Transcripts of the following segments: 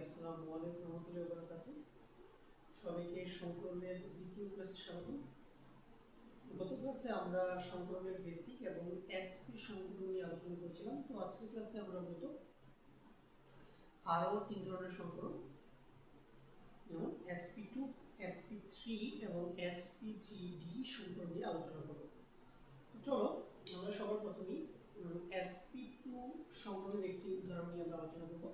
আসসালামু আলাইকুম রহমতুল্লাহি ওয়া বারাকাতুহু। সবাইকে সংকলনের দ্বিতীয় ক্লাসে স্বাগত। গত ক্লাসে আমরা সংকলনের বেসিক এবং এসপি সংকলন নিয়ে আলোচনা করছিলাম। তো আজকের ক্লাসে আমরা মূলত আরও তিন ধরনের সংকলন, যেমন SP2, SP3 এবং SP3D সংকলন নিয়ে আলোচনা করব। তো চলো আমরা সবার প্রথমেই SP2 সংকলনের একটি উদাহরণ নিয়ে আমরা আলোচনা করব।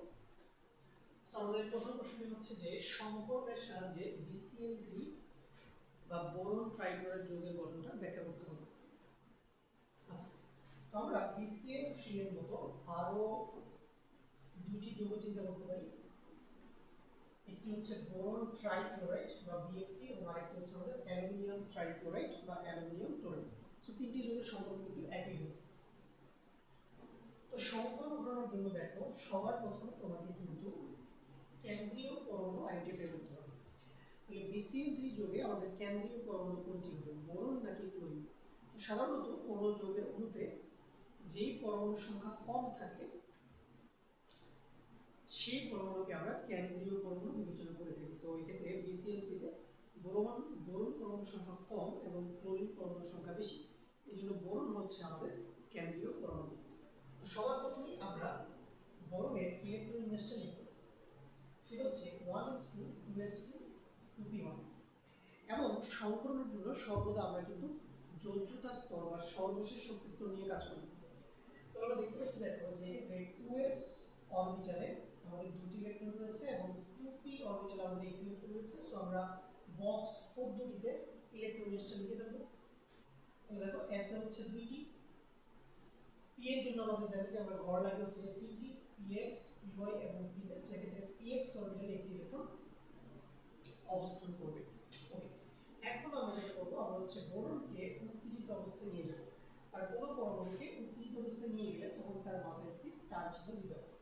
আমাদের প্রথম প্রশ্নটি হচ্ছে যে সংকলনের সাহায্যে BCl3 বা বোরন ট্রাইক্লোরাইড যৌগের গঠনটা ব্যাখ্যা করতে হবে। আচ্ছা, তো আমরা BCl3 এর মতো আরো দুটি যৌগ চিন্তা করতে পারি। একটি হচ্ছে বোরন ট্রাইক্লোরাইড বা BF3 এবং আরেকটি হচ্ছে আমাদের অ্যালুমিনিয়াম ট্রাইক্লোরাইড বা অ্যালুমিনিয়াম ক্লোরাইড। তো তিনটি যৌগের সংকলন কিন্তু একই হবে। তো সংকলন করার জন্য দেখো সবার প্রথমে তোমাকে কিন্তু কেন্দ্রীয় পরমাণু আইডেন্টিফাই করতে হবে। তাহলে BCl3 যৌগে আমাদের কেন্দ্রীয় পরমাণু কোনটি হবে, বোরন নাকি ক্লোরিন? সাধারণত কোনো যৌগের অণুতে যেই পরমাণু সংখ্যা কম থাকে সেই পরমাণুকে আমরা কেন্দ্রীয় পরমাণু বিবেচনা করে থাকি। তো এই ক্ষেত্রে BCl3 তে বোরন পরমাণু সংখ্যা কম এবং ক্লোরিন পরমাণু সংখ্যা বেশি, এই জন্য বোরন হচ্ছে আমাদের কেন্দ্রীয় পরমাণু। সবার প্রথমেই আমরা বোরনের ইলেকট্রন বিন্যাসটা লিখব। সেটা হচ্ছে 1s2 2s2 2p1। এবং সংকলনের জন্য সর্বদা আমরা কিন্তু যোজ্যতা স্তর বা সর্বশেষ শক্তি স্তর নিয়ে কাজ করি। তো আমরা দেখতে পাচ্ছি দেখো যে 2s অরবিটালে আমাদের দুটি ইলেকট্রন রয়েছে এবং 2p অরবিটালে আমাদের একটি ইলেকট্রন রয়েছে। সো আমরা বক্স পদ্ধতিতে ইলেকট্রন বিন্যাসটা লিখে দেব। দেখো s এর হচ্ছে দুইটি, p এর জন্য আমাদের জানি যে আমরা ঘর লাগে হচ্ছে তিনটি, px py এবং pz। এক্ষেত্রে px অরবিটালে একটি ইলেকট্রন অবস্থান করবে। ওকে, এখন আমরা যেটা করব, আমরা হচ্ছে বোরনকে উত্তেজিত অবস্থায় নিয়ে যাব। আর কোনো পরমাণুকে উত্তেজিত অবস্থায় নিয়ে গেলে তখন তার মাথায় একটি স্টার চিহ্ন দিতে হবে।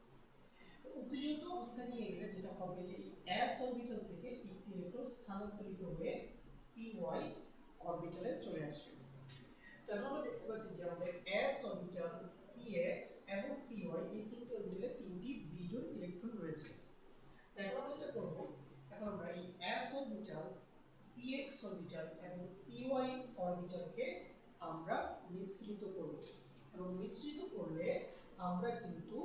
তো উত্তেজিত অবস্থায় নিয়ে গেলে যেটা হবে যে s অরবিটাল থেকে একটি ইলেকট্রন স্থানান্তরিত হয়ে py অরবিটালে চলে আসবে। তো এখন আমরা দেখতে পাচ্ছি যে আমাদের s অরবিটাল, px এবং py এই তিনটি অরবিটালে তিনটি বিজোড় ইলেকট্রন রয়েছে। তো এখন আমরা যেটা করব, এখন আমরা এই s অরবিটাল, px অরবিটাল এবং py অরবিটালকে আমরা মিশ্রিত করব। এবং মিশ্রিত করলে আমরা কিন্তু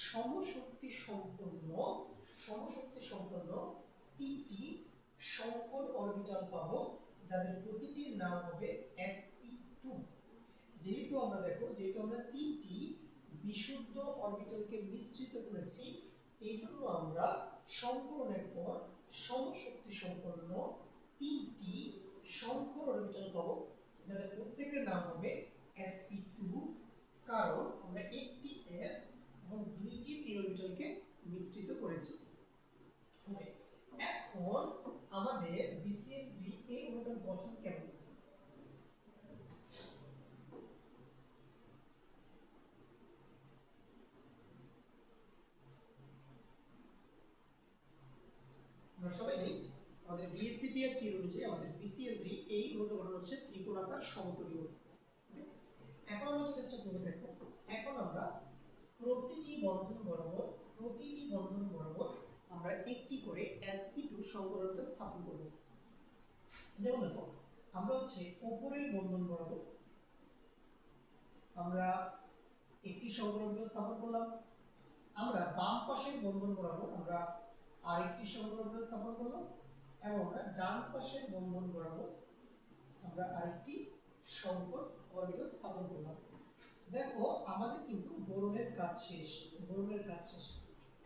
সমশক্তি সম্পন্ন তিনটি সংকর অরবিটাল পাবো, যাদের প্রতিটির নাম হবে sp2। যেহেতু আমরা তিনটি বিশুদ্ধ অরবিটালকে মিশ্রিত করেছি, এই জন্য আমরা সংকরণের পর সমশক্তি সম্পন্ন তিনটি সংকর অরবিটাল পাবো, যাদের প্রত্যেকের নাম হবে sp2, কারণ আমরা একটি s এবং দুইটি p অরবিটালকে মিশ্রিত করেছি। ওকে, এখন আমাদের BCl3 এই অণুটার গঠন কেমন? আমরা সবাই জানি আমাদের BSCP এর থিওরি অনুযায়ী আমাদের BCl3 এই অণুটার গঠন হচ্ছে ত্রিকোণাকার সমতলীয়। এখন আমরা যে কাজটা করব, দেখো এখন আমরা প্রতিটি বন্ধন বরাবর আমরা একটি করে sp2 সংকরণটা স্থাপন করব। যেমন দেখো আমরা হচ্ছে উপরের বন্ধন বরাবর আমরা একটি সংকরণটা স্থাপন করলাম, আমরা বাম পাশের বন্ধন বরাবর আমরা আরেকটি সংকরণটা স্থাপন করলাম, এবং আমরা ডান পাশের বন্ধন বরাবর আমরা আরেকটি সংকর অরবিটাল স্থাপন করলাম। দেখো আমাদের কিন্তু বোরনের কাজ শেষ।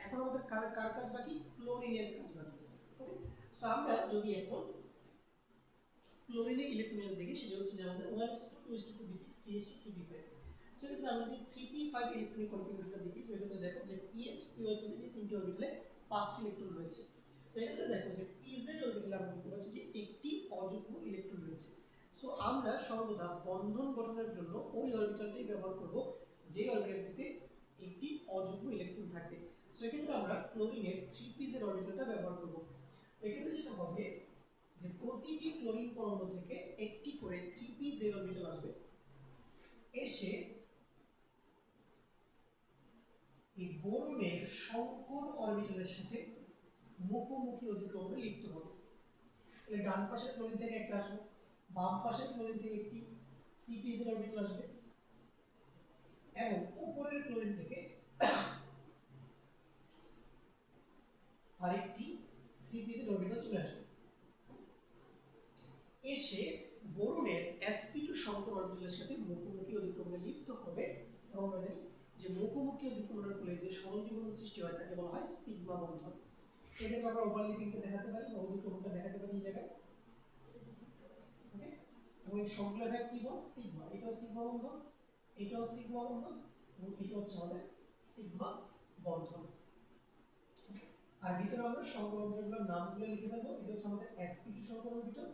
এখন আমাদের কার কাজ বাকি? ক্লোরিনের কাজ বাকি। ওকে, সো আমরা যদি এখন ক্লোরিনের ইলেকট্রন দেখি, সেটা হচ্ছে যে আমাদের 1s2 2s2 2b6 3s2 3b5। So কিন্তু আমরা যদি 3p5 ইলেকট্রনিক কনফিগারেশনটা দেখি, তো এখানে দেখো যে px py pz এই তিনটি অরবিটালে 5টি ইলেকট্রন রয়েছে। তো এখানে দেখো যে pz অরবিটালে আমরা দেখতে পাচ্ছি যে একটি অযুগ্ম ইলেকট্রন রয়েছে। সো আমরা সর্বদা বন্ধন গঠনের জন্য ওই অরবিটালটাই ব্যবহার করব যে অরবিটালটিতে একটি অযুগ্ম ইলেকট্রন থাকবে। সো এক্ষেত্রে আমরা ক্লোরিনের 3pz অরবিটালটা ব্যবহার করব। এক্ষেত্রে যেটা হবে যে প্রতিটি ক্লোরিন পরমাণু থেকে একটি করে 3pz অরবিটাল আসবে, এসে এই বোরনের সংকর অরবিটালের সাথে মুখোমুখি অধিক্রমণে লিপ্ত হবে। তাহলে ডান পাশের ক্লোরিন থেকে একটা আসবে, বাম পাশের ক্লোরিন থেকে একটি 3p-z অরবিটাল আসবে এবং উপরের ক্লোরিন থেকে আরেকটি 3p-z অরবিটাল চলে আসবে। এসে বোরনের sp2 সমান্তর অরবিটালের সাথে মুখোমুখি অধিক্রমণে লিপ্ত হবে এবং আমরা জানি যে মুখোমুখি অধিক্রমণের ফলে যে সংযোগী বন্ধন সৃষ্টি হয় তাকে বলা হয় সিগমা বন্ধন। এক্ষেত্রে আমরা ওভারল্যাপিংটা দেখাতে পারি বা অধিক্রমণটা দেখাতে পারি এই জায়গায়, ওকে। এবং এই সংখ্যাটা কি বল সিগমা, এটাও সিগমা বন্ধন, এটাও সিগমা বন্ধন এবং এটা হচ্ছে আমাদের সিগমা বন্ধন। আর ভিতরে আমরা সমান্তর অরবিটালগুলোর নামগুলো লিখে ফেলবো। এটা হচ্ছে আমাদের sp2 সমান্তর অরবিটাল,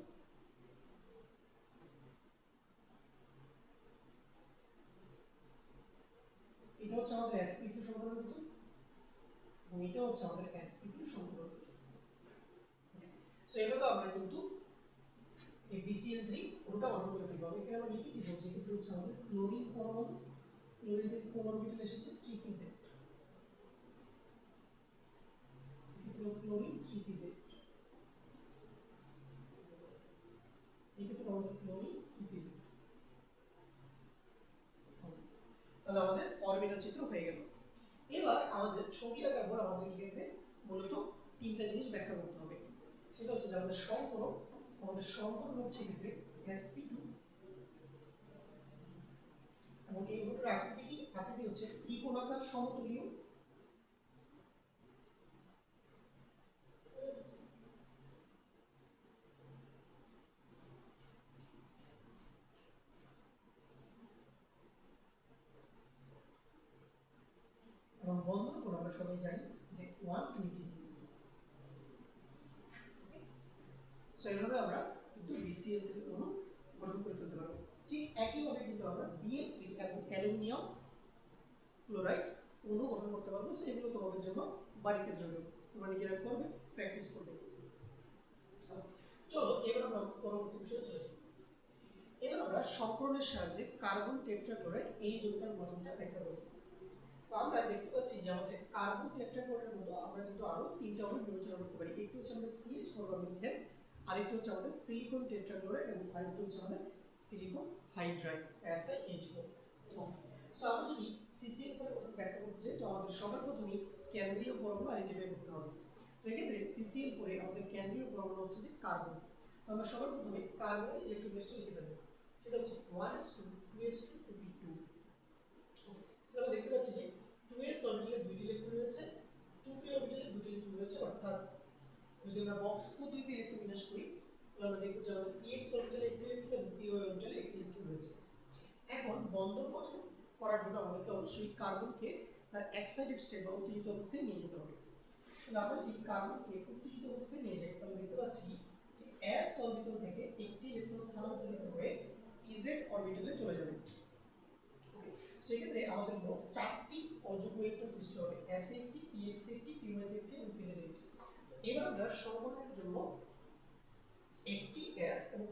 এটা হচ্ছে আমাদের sp2 সমান্তর অরবিটাল এবং এটা হচ্ছে আমাদের sp2 সমান্তর অরবিটাল। সো এভাবে আমরা কিন্তু এই BCl3 ওটা গঠন করে ফেলবো। এখানে আমরা লিখে দিব যে এটা হচ্ছে আমাদের ক্লোরিন পরমাণু, ক্লোরিনের কোন অরবিটাল এসেছে 3p-z, এটা ক্লোরিন 3p-z, এটা আমাদের ক্লোরিন 3p-z। তাহলে আমাদের অরবিটাল চিত্র হয়ে গেল। এবার আমাদের ছবি আঁকার পর আমাদের এই ক্ষেত্রে মূলত তিনটা জিনিস ব্যাখ্যা করতে হবে। সেটা হচ্ছে যে আমাদের সংকরণ হচ্ছে ক্ষেত্রে sp2 এবং এই দুটোর আকৃতি কি? আকৃতি হচ্ছে ত্রিকোণাকার সমতুলীয় এবং বন্ধন কোণ আমরা সবাই জানি যে 120 ডিগ্রি। সো এইভাবে আমরা কিন্তু BCl3 অণু গঠন করে ফেলতে পারবো। ঠিক একইভাবে কিন্তু আমরা BF3 এবং অ্যালুমিনিয়াম ক্লোরাইড অণু গঠন করতে পারবো। সেগুলো তোমাদের জন্য বাড়িতে জন্য তোমরা নিজেরা করবে, প্র্যাকটিস করবে। চলো এবার আমরা পরবর্তী বিষয়ে চলে যাই। এবার আমরা সংকরণের সাহায্যে কার্বন টেট্রাক্লোরাইড এই যৌগটার গঠনটা ব্যাখ্যা করব। তো আমরা দেখতে পাচ্ছি যে আমাদের কার্বন টেট্রাক্লোরাইডের মতো আমরা কিন্তু আরো তিনটা অণু বিবেচনা করতে পারি। একটি হচ্ছে আমাদের CH4 বা মিথেন, আরেকটি হচ্ছে আমাদের সিলিকন টেট্রাক্লোরাইড এবং আরেকটি হচ্ছে আমাদের সিলিকন হাইড্রাইড SiH4। সো আমরা যদি CCl4 এর গঠন ব্যাখ্যা করতে চাই তো আমাদের সবার প্রথমেই কেন্দ্রীয় পরমাণু আইডেন্টিফাই করতে হবে। তো এক্ষেত্রে CCl4 এ আমাদের কেন্দ্রীয় পরমাণু হচ্ছে যে কার্বন। তো আমরা সবার প্রথমে কার্বনের ইলেকট্রোনেগেটিভিটি লিখে ফেলব। সেটা হচ্ছে 1s2 2s2 2p2। আমরা দেখতে পাচ্ছি যে 2s অরবিটালে দুইটি ইলেকট্রন রয়েছে, 2p অরবিটালে দুটি ইলেকট্রন রয়েছে। অর্থাৎ যদি আমরা বক্স পদ্ধতিতে ইলেকট্রন বিন্যাস করি তাহলে আমরা দেখব যে আমাদের px অরবিটালে একটি ইলেকট্রন এবং py অরবিটালে একটি ইলেকট্রন রয়েছে। এখন বন্ধন গঠন করার জন্য আমাদেরকে অবশ্যই কার্বনকে তার এক্সাইটেড স্টেট বা উত্তেজিত অবস্থায় নিয়ে যেতে হবে। তাহলে আমরা যদি কার্বনকে উত্তেজিত অবস্থায় নিয়ে যাই তাহলে দেখতে পাচ্ছি যে s অরবিটাল থেকে একটি ইলেকট্রন স্থানান্তরিত হয়ে pz অরবিটালে চলে যাবে। ওকে, সো এই ক্ষেত্রে আমাদের মোট 4টি অযুগ্ম ইলেকট্রন সৃষ্টি হবে, s একটি, px একটি, py একটি এবং pz একটি। এবার আমরা সংকরণের জন্য একটি s এবং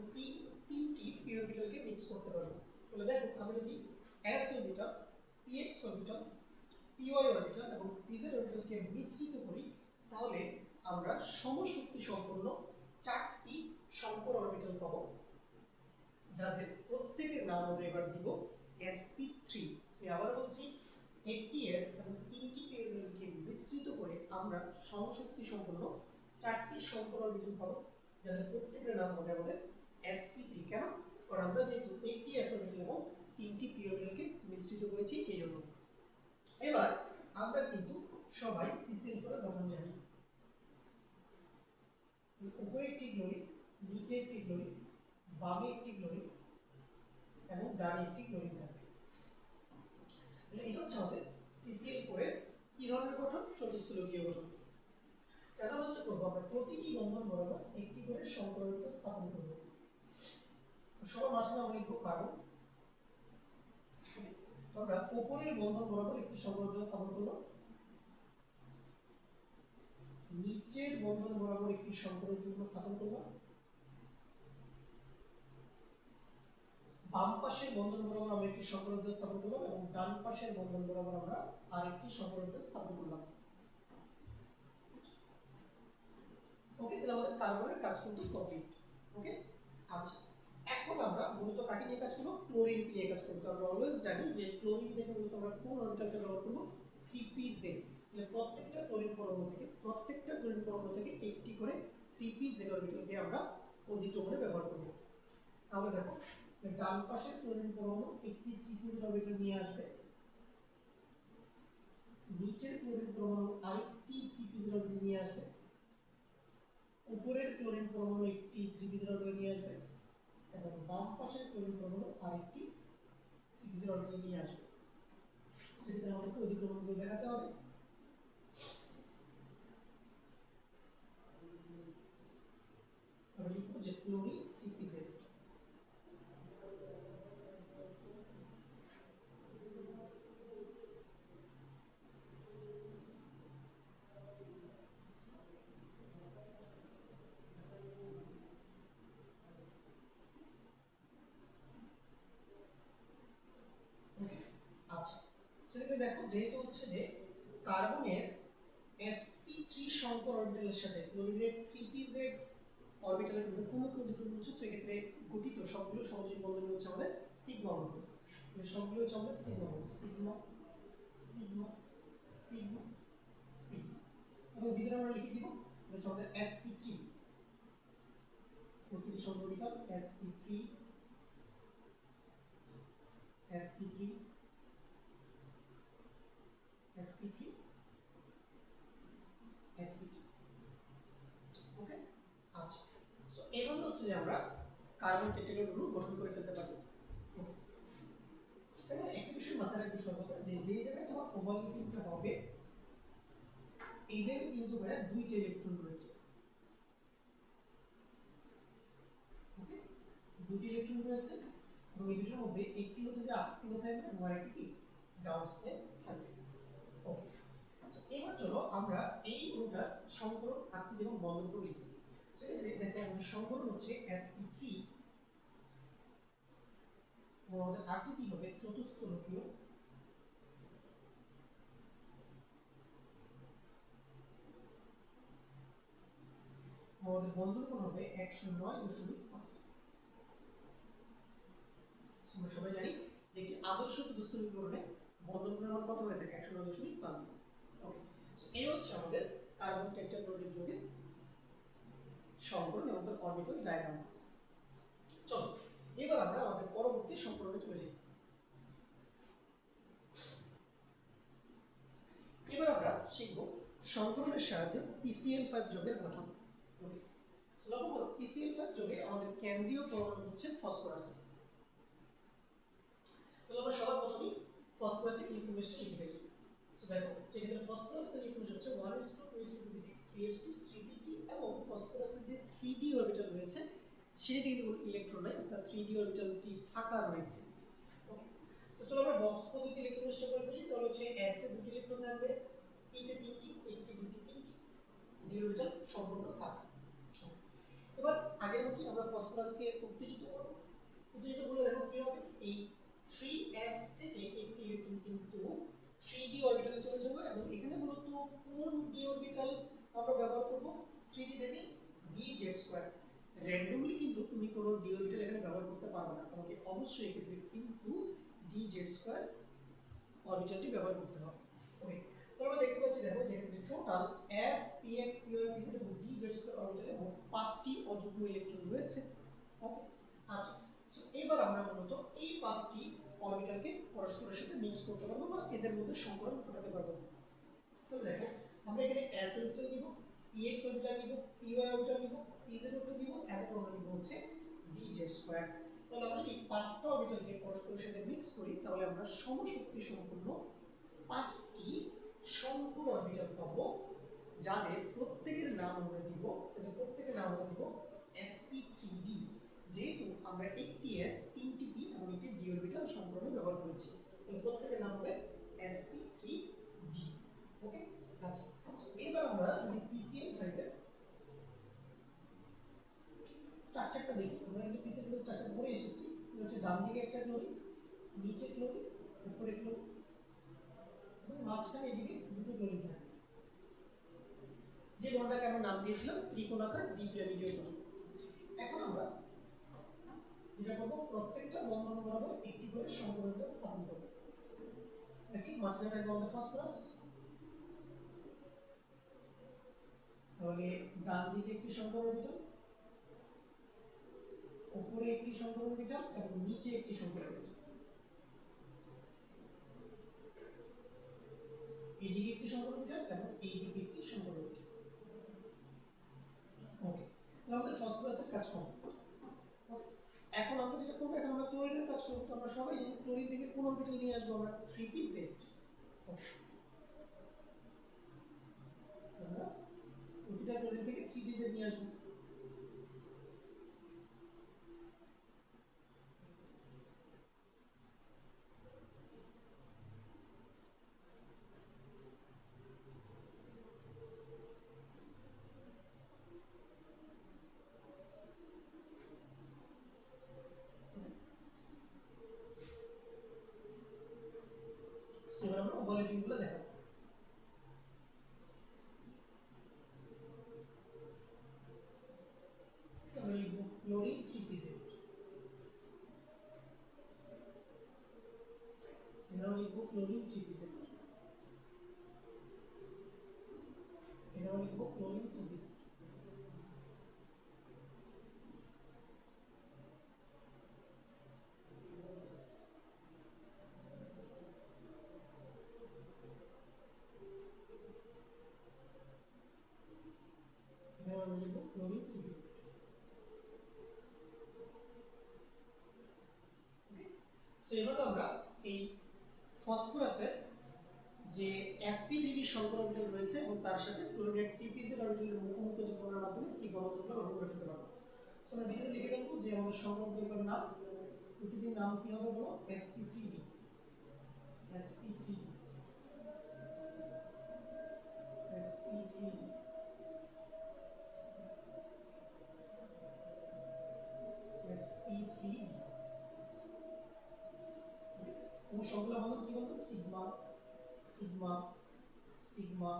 তিনটি p অরবিটালকে মিক্স করতে পারবো। তাহলে দেখো আমি যদি s orbital, px orbital, py orbital এবং pz অরবিটালকে মিশ্রিত করি তাহলে আমরা সমশক্তি সম্পন্ন 4টি সংকর অরবিটাল পাবো, যাদের প্রত্যেকের নাম আমরা এবার দিব sp3। আমি আবার বলছি একটি s এবং তিনটি p অরবিটালকে মিশ্রিত করে আমরা সমশক্তি সম্পন্ন 4টি সংকর অরবিটাল পাবো, যাদের প্রত্যেকের নাম হবে আমাদের sp3। কেন? কারণ আমরা যেহেতু একটি s অরবিটাল এবং তিনটি p অরবিটালকে মিশ্রিত করেছি এই জন্য। এবার আমরা কিন্তু সবাই CCl4 এর গঠন জানি। উপরে একটি ক্লোরিন, নিচে একটি ক্লোরিন, বামে একটি ক্লোরিন এবং ডানে একটি ক্লোরিন থাকবে। তাহলে এটা হচ্ছে আমাদের CCl4 এর কি ধরনের গঠন? চতুস্থলকীয় গঠন। এখন আমরা যেটা করবো, আমরা প্রতিটি বন্ধন বরাবর একটি করে সংকর অরবিটাল স্থাপন করব। সবার মাঝখানে আমরা লিখব কার্বন। আমরা উপরের বন্ধন বরাবর একটি সংকর অরবিটাল স্থাপন করব, নিচের বন্ধন বরাবর একটি সংকর অরবিটাল স্থাপন করব, বাম পাশের বন্ধন বরাবর আমরা একটি সংকর অরবিটাল স্থাপন করব এবং ডান পাশের বন্ধন বরাবর আমরা আরেকটি সংকর অরবিটাল স্থাপন করলাম। কার্বনের কাজ কিন্তু কমপ্লিট। ওকে, আচ্ছা এখন আমরা মূলত কাকে নিয়ে কাজ করব, ক্লোরিন নিয়ে কাজ করব। আমরা অলওয়েজ জানি যে ক্লোরিন থেকে মূলত আমরা কোন অরবিটালটা ব্যবহার করব, 3pz। তাহলে প্রত্যেকটা ক্লোরিন পরমাণু থেকে একটি করে 3pz অরবিটালকে আমরা অধিক্রমণে ব্যবহার করব। তাহলে দেখো ডান পাশে ক্লোরিন পরমাণু একটি 3pz অরবিটাল নিয়ে আসবে, নিচের ক্লোরিন পরমাণু আরেকটি 3pz অরবিটাল নিয়ে আসবে, উপরের ক্লোরিন পরমাণু একটি 3pz অরবিটাল নিয়ে আসবে, এবং বাম পাশের ক্লোরিন পরমাণু আরেকটি 3pz অরবিটাল নিয়ে আসবে। সেটা আমাদেরকে অধিক্রমণগুলো দেখাতে হবে। আমরা লিখব যে ক্লোরিন 3pz। আচ্ছা সেটা দেখো যেহেতু হচ্ছে যে কার্বনের sp3 সংকর অরবিটালের সাথে ক্লোরিনের 3pz অরবিটালের মুখোমুখি অধিক্রমণ হচ্ছে, সেক্ষেত্রে গঠিত সবগুলো সহযোগী বন্ধন হচ্ছে আমাদের সিগমা বন্ধন। সবগুলো হচ্ছে আমাদের সিগমা বন্ধন, সিগমা সিগমা সিগমা সিগমা। এবং ভিতরে আমরা লিখে দিব হচ্ছে আমাদের sp3, প্রতিটি সংকর orbital sp3 sp3 sp3 sp3। ওকে, আচ্ছা সো এইভাবে হচ্ছে যে আমরা কার্বন টেট্রাহেড্রাল অণু গঠন করে ফেলতে পারবো। ওকে, তাহলে একটা বিষয় মাথায় রাখবে সর্বদা যে যে জায়গায় তোমার ওভারল্যাপিংটা হবে এই জায়গায় কিন্তু ভাইয়া দুইটা ইলেকট্রন রয়েছে। ওকে, দুটি ইলেকট্রন রয়েছে এবং এই দুটোর মধ্যে একটি হচ্ছে যে আপস্পিনে থাকবে এবং আরেকটি ডাউনস্পিনে থাকবে। ওকে, সো এবার চলো আমরা এই অণুটার সংকরণ আকৃতি এবং বন্ধনগুলো লিখব। সেক্ষেত্রে দেখো আমাদের সংকরণ হচ্ছে sp3 এবং আমাদের আকৃতি হবে চতুষ্কোণীয়। আমাদের বন্ধন কোণ হবে 109.5। আমরা সবাই জানি যে একটি আদর্শ চতুষ্কোণীকরণে বন্ধন কোণের মান কত হয়ে থাকে, 109.5 ডিগ্রি। ওকে, সো এই হচ্ছে আমাদের কার্বন টেট্রাক্লোরাইড যৌগের সংকরণ এবং তার অরবিটাল ডায়াগ্রাম। চলো এবার আমরা আমাদের পরবর্তী সংকরণে চলে যাই। এবার আমরা শিখব সংকরণের সাহায্যে PCl5 যৌগের গঠন। লক্ষ্য করো PCl5 যৌগে আমাদের কেন্দ্রীয় পরমাণু হচ্ছে ফসফরাস। তাহলে আমরা সবার প্রথমে ফসফরাসের ইলেকট্রন লিস্টটা লিখে ফেলি। সো দেখো এখানে ফসফরাসের ইলেকট্রন হচ্ছে 1:2:2:6 3s2 3p3 এবং ফসফরাসের যে 3d অরবিটাল রয়েছে সেটাতে কিন্তু কোনো ইলেকট্রন নাই, অর্থাৎ 3d অরবিটালটি ফাঁকা রয়েছে। ওকে, তো চলো আমরা বক্স পদ্ধতি ইলেকট্রন লিস্ট করে ফেলি। তাহলে হচ্ছে s এ দুটি ইলেকট্রন থাকবে, p তে তিনটি, একটি দুটি তিনটি, d অরবিটাল সম্পূর্ণ ফাঁকা। এবার আগের মতো আমরা ফসফরাসকে উত্তেজিত করব। উত্তেজিত করলে দেখো কি হবে, এই 3s থেকে একটি ইলেকট্রন কিন্তু 3d অরবিটালে চলে যাবে এবং এখানে মূলত কোন d অরবিটাল আমরা ব্যবহার করব, 3d থেকে dz2। র্যান্ডমলি কিন্তু তুমি কোনো d অরবিটাল এখানে ব্যবহার করতে পারবে না, তোমাকে অবশ্যই এক্ষেত্রে কিন্তু dz2 অরবিটালটি ব্যবহার করতে হবে। ওকে, তো আমরা দেখতে পাচ্ছি দেখো যে এক্ষেত্রে total s px py pz এবং dz2 অরবিটালে মোট 5টি অযুগ্ম ইলেকট্রন রয়েছে। ওকে, আচ্ছা সো এবার আমরা মূলত এই 5টি অরবিটালকে পরস্পরের সাথে মিক্স করতে পারবো বা এদের মধ্যে সংকরণ ঘটাতে পারবো। তো দেখো আমরা এখানে s অরবিটাল নিব, px অরবিটাল নিব, py অরবিটাল নিব, pz অরবিটাল নিব এবং আমরা নিব হচ্ছে dz2। তাহলে আমরা এই 5টা অরবিটালকে পরস্পরের সাথে মিক্স করি, তাহলে আমরা সমশক্তি সম্পূর্ণ 5টি সংকর অরবিটাল পাবো, যাদের প্রত্যেকের নাম আমরা দিব, sp3d। যেহেতু আমরা একটি s, তিনটি p এবং একটি d অরবিটাল সংকরণে ব্যবহার করেছি, তাহলে প্রত্যেকের নাম হবে sp3d। ওকে, আচ্ছা এবার আমরা যদি PCl5 এর স্ট্রাকচারটা দেখি, আমরা কিন্তু PCl5 এর স্ট্রাকচার পড়ে এসেছি। এটা হচ্ছে ডান দিকে একটা ক্লোরিন, নিচে ক্লোরিন, উপরে ক্লোরিন এবং মাঝখানে এদিকে দুটো ক্লোরিন থাকে। যে ত্রিকোণটাকে আমরা নাম দিয়েছিলাম ত্রিকোণাকার দ্বিপিরামিডীয় ত্রিভুজ। এখন আমরা যেটা করব, প্রত্যেকটা বন্ধন বরাবর একটি করে সমকোণীটা স্থাপন করব। ঠিক মাঝখানে থাকবে আমাদের ফসফরাস, তাহলে ডান দিকে একটি সমকোণীটা, উপরে একটি সমকোণীটা এবং নিচে একটি সমকোণীটা। এইদিকে একটি সমকোণীটা এবং এইদিকে একটি সমকোণীটা। ওকে, তাহলে আমাদের ফসফরাসের কাজ কমপ্লিট। এখন আমরা যেটা করবো, এখন আমরা ক্লোরিনের কাজ করবো। তো আমরা সবাই জানি ক্লোরিন থেকে কোন অরবিটাল নিয়ে আসবো আমরা? 3p set. আমরা প্রতিটা ক্লোরিন থেকে 3p সেট নিয়ে আসবো। সেবার আমরা ওভারল্যাপিং গুলো দেখাবো। আমরা লিখব ক্লোরিন 3p সেট। এখানেও লিখব ক্লোরিন 3p সেট। এখানেও লিখব ক্লোরিন 3p সেট। এখানে আমরা লিখব ক্লোরিন 3p সেট। সো এভাবে আমরা এই ফসফরাসের যে sp3d সংকর অরবিটাল রয়েছে এবং তার সাথে ক্লোরিনের 3p সেট অরবিটালের মুখোমুখি অতিক্রমণের মাধ্যমে c বন্ধনগুলো গঠন করে ফেলতে পারবো। সো আমরা ভিতরে লিখে ফেলবো যে আমাদের সংকর অরবিটালের নাম, প্রতিটির নাম কি হবে বলো? sp3d। sp3d sp3d sp3d। এবং সবগুলো বন্ধন কি বলতো? Sigma sigma sigma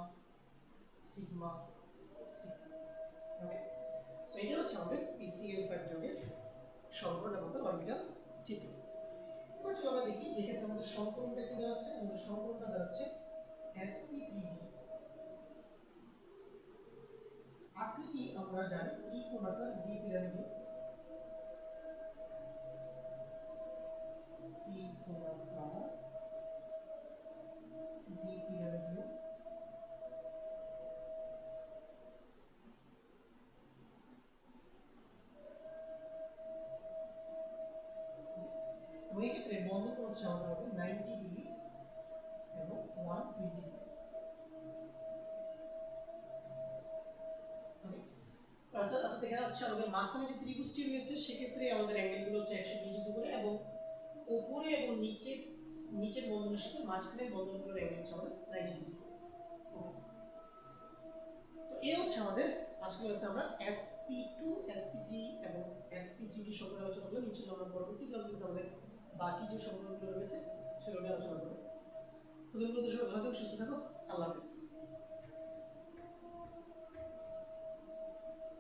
sigma sigma. Okay, so এটা হচ্ছে আমাদের PCl5 যৌগের সংকর নামক অরবিটাল চিত্র। এবার চলো আমরা দেখি যে ক্ষেত্রে আমাদের সংকরণটা কি দাঁড়াচ্ছে। আমাদের সংকরণটা দাঁড়াচ্ছে sp3d। আকৃতি আমরা জানি ত্রিকোণাকার দ্বিপিরামিডীয়। ত্রিকোণাকার দ্বিপিরামিডীয়। ওই ক্ষেত্রে বন্ধন হচ্ছে আমাদের হবে 90 ডিগ্রি এবং 120 ডিগ্রি। অর্থাৎ এখানে হচ্ছে আমাদের মাঝখানে যে ত্রিভুজটি রয়েছে সেক্ষেত্রে আমাদের অ্যাঙ্গেলগুলো হচ্ছে 120 ডিগ্রি করে, এবং উপরে এবং নিচের বন্ধনের সাথে মাঝখানের বন্ধনগুলোর অ্যাঙ্গেল হচ্ছে আমাদের 90 ডিগ্রি। তো এই হচ্ছে আমাদের আজকের ক্লাসে আমরা sp2 sp3 এবং sp3d সম্পর্কে আলোচনা করলাম। ইনশাআল্লাহ আমরা পরবর্তী ক্লাসগুলোতে আমাদের বাকি যে সম্পর্কগুলো রয়েছে সেগুলো নিয়ে আলোচনা করব। তো তোমরা সবাই ভালো থাকো, সুস্থ থাকো। আল্লাহ হাফেজ।